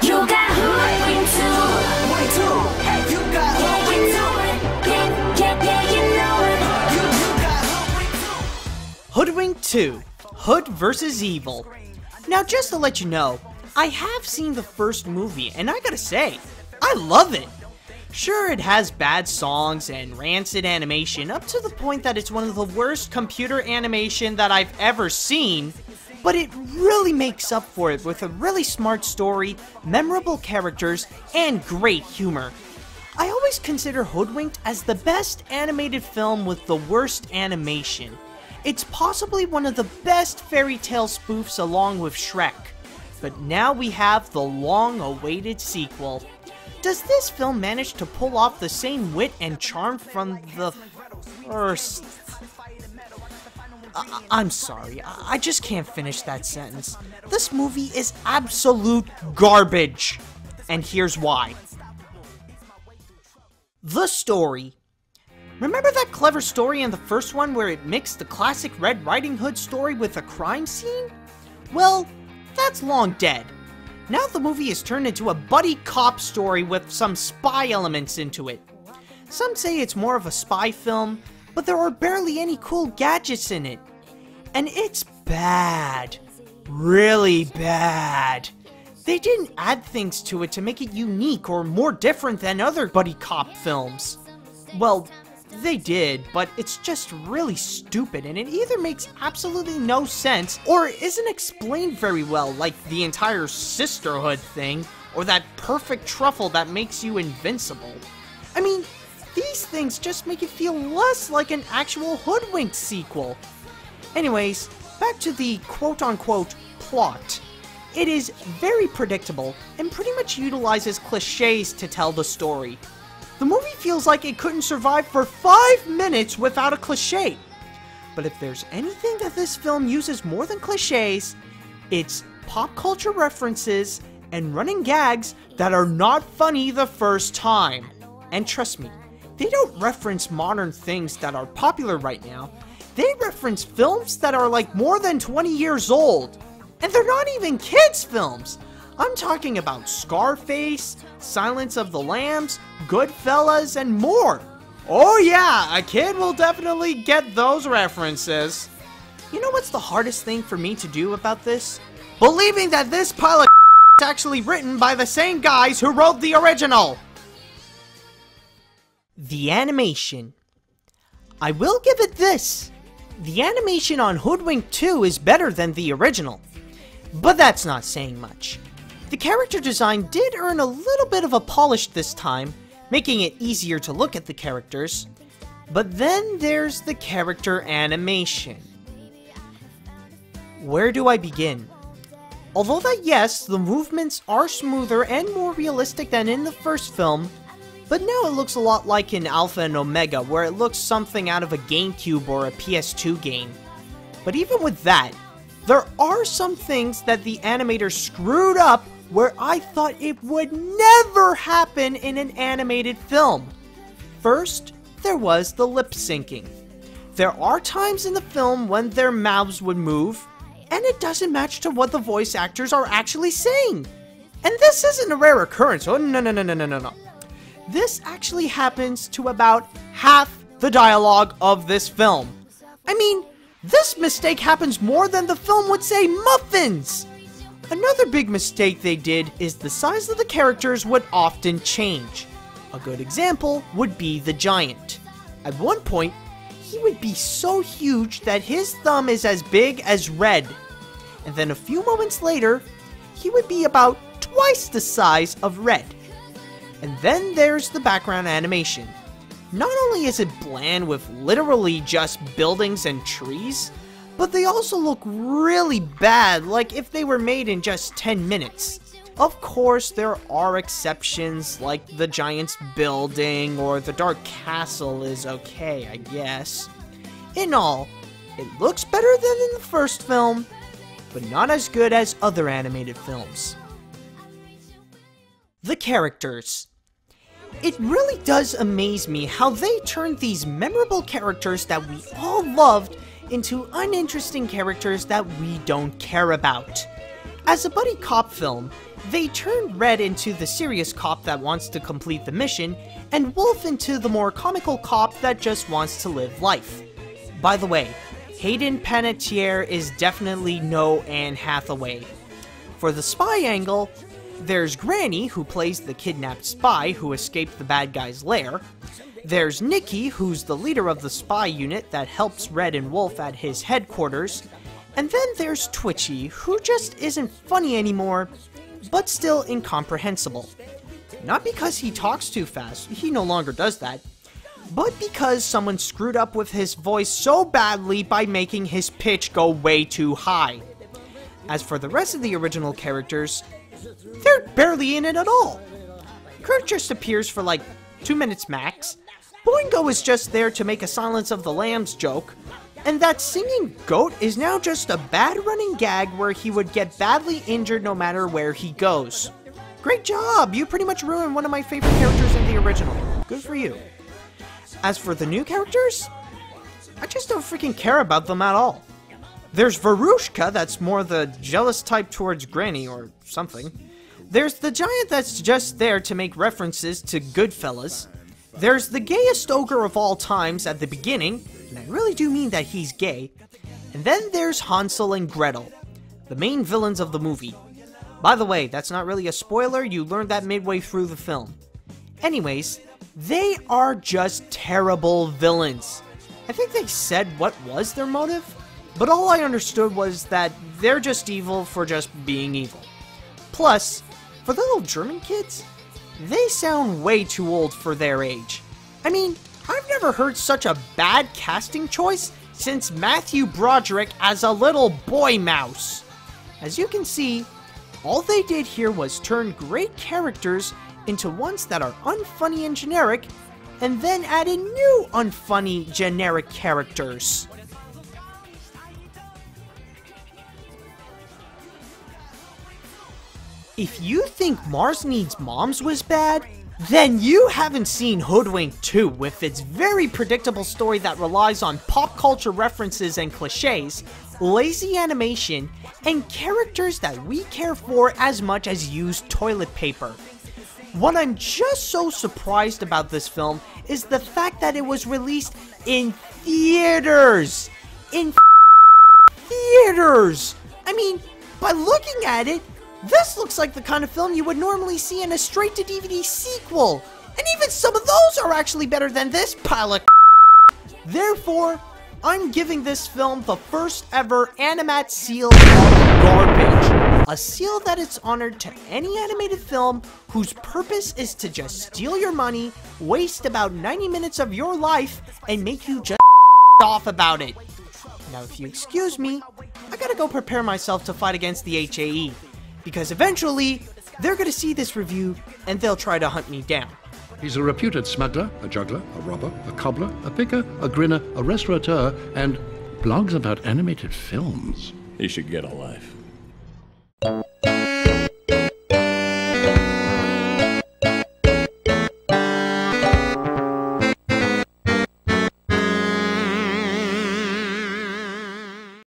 You got hoodwinked too. Way too. Hey, you got hoodwinked too. Yeah, you know it. You got hoodwinked too. Hoodwinked 2, Hood vs. Evil. Now just to let you know, I have seen the first movie and I gotta say, I love it. Sure, it has bad songs and rancid animation up to the point that it's one of the worst computer animation that I've ever seen, but it really makes up for it with a really smart story, memorable characters, and great humor. I always consider Hoodwinked as the best animated film with the worst animation. It's possibly one of the best fairy tale spoofs along with Shrek. But now we have the long-awaited sequel. Does this film manage to pull off the same wit and charm from the first? I'm sorry, I just can't finish that sentence. This movie is absolute garbage. And here's why. The story. Remember that clever story in the first one where it mixed the classic Red Riding Hood story with a crime scene? Well, that's long dead. Now the movie is turned into a buddy cop story with some spy elements into it. Some say it's more of a spy film, but there are barely any cool gadgets in it. And it's bad. Really bad. They didn't add things to it to make it unique or more different than other buddy cop films. Well, they did, but it's just really stupid and it either makes absolutely no sense or isn't explained very well, like the entire sisterhood thing or that perfect truffle that makes you invincible. I mean, these things just make it feel less like an actual Hoodwinked sequel. Anyways, back to the quote-unquote plot. It is very predictable and pretty much utilizes cliches to tell the story. The movie feels like it couldn't survive for 5 minutes without a cliche. But if there's anything that this film uses more than cliches, it's pop culture references and running gags that are not funny the first time. And trust me, they don't reference modern things that are popular right now. They reference films that are like more than 20 years old. And they're not even kids' films. I'm talking about Scarface, Silence of the Lambs, Goodfellas, and more. Oh yeah, a kid will definitely get those references. You know what's the hardest thing for me to do about this? Believing that this pile of is actually written by the same guys who wrote the original. The animation. I will give it this. The animation on Hoodwinked 2 is better than the original. But that's not saying much. The character design did earn a little bit of a polish this time, making it easier to look at the characters. But then there's the character animation. Where do I begin? Although that yes, the movements are smoother and more realistic than in the first film, but now it looks a lot like in Alpha and Omega, where it looks something out of a GameCube or a PS2 game. But even with that, there are some things that the animator screwed up where I thought it would never happen in an animated film. First, there was the lip syncing. There are times in the film when their mouths would move, and it doesn't match to what the voice actors are actually saying. And this isn't a rare occurrence. Oh, no. This actually happens to about half the dialogue of this film. I mean, this mistake happens more than the film would say muffins! Another big mistake they did is the size of the characters would often change. A good example would be the giant. At one point, he would be so huge that his thumb is as big as Red. And then a few moments later, he would be about twice the size of Red. And then there's the background animation. Not only is it bland with literally just buildings and trees, but they also look really bad, like if they were made in just 10 minutes. Of course, there are exceptions, like the giant's building or the dark castle is okay, I guess. In all, it looks better than in the first film, but not as good as other animated films. The characters. It really does amaze me how they turned these memorable characters that we all loved into uninteresting characters that we don't care about. As a buddy cop film, they turned Red into the serious cop that wants to complete the mission, and Wolf into the more comical cop that just wants to live life. By the way, Hayden Panettiere is definitely no Anne Hathaway. For the spy angle, there's Granny, who plays the kidnapped spy who escaped the bad guy's lair. There's Nikki, who's the leader of the spy unit that helps Red and Wolf at his headquarters. And then there's Twitchy, who just isn't funny anymore, but still incomprehensible. Not because he talks too fast, he no longer does that, but because someone screwed up with his voice so badly by making his pitch go way too high. As for the rest of the original characters, they're barely in it at all. Kurt just appears for like 2 minutes max, Boingo is just there to make a Silence of the Lambs joke, and that singing goat is now just a bad running gag where he would get badly injured no matter where he goes. Great job! You pretty much ruined one of my favorite characters in the original. Good for you. As for the new characters, I just don't freaking care about them at all. There's Verushka, that's more the jealous type towards Granny or something. There's the giant that's just there to make references to Goodfellas. There's the gayest ogre of all times at the beginning, and I really do mean that he's gay. And then there's Hansel and Gretel, the main villains of the movie. By the way, that's not really a spoiler, you learned that midway through the film. Anyways, they are just terrible villains. I think they said what was their motive, but all I understood was that they're just evil for just being evil. Plus, for the little German kids, they sound way too old for their age. I mean, I've never heard such a bad casting choice since Matthew Broderick as a little boy mouse. As you can see, all they did here was turn great characters into ones that are unfunny and generic, and then add in new unfunny generic characters. If you think Mars Needs Moms was bad, then you haven't seen Hoodwinked 2 with its very predictable story that relies on pop culture references and cliches, lazy animation, and characters that we care for as much as used toilet paper. What I'm just so surprised about this film is the fact that it was released in theaters! In theaters! I mean, by looking at it, this looks like the kind of film you would normally see in a straight-to-DVD sequel! And even some of those are actually better than this pile of Therefore, I'm giving this film the first ever AniMat's seal of garbage. A seal that is honored to any animated film whose purpose is to just steal your money, waste about 90 minutes of your life, and make you just off about it. Now if you excuse me, I gotta go prepare myself to fight against the HAE. Because eventually, they're gonna see this review, and they'll try to hunt me down. He's a reputed smuggler, a juggler, a robber, a cobbler, a picker, a grinner, a restaurateur, and blogs about animated films. He should get a life.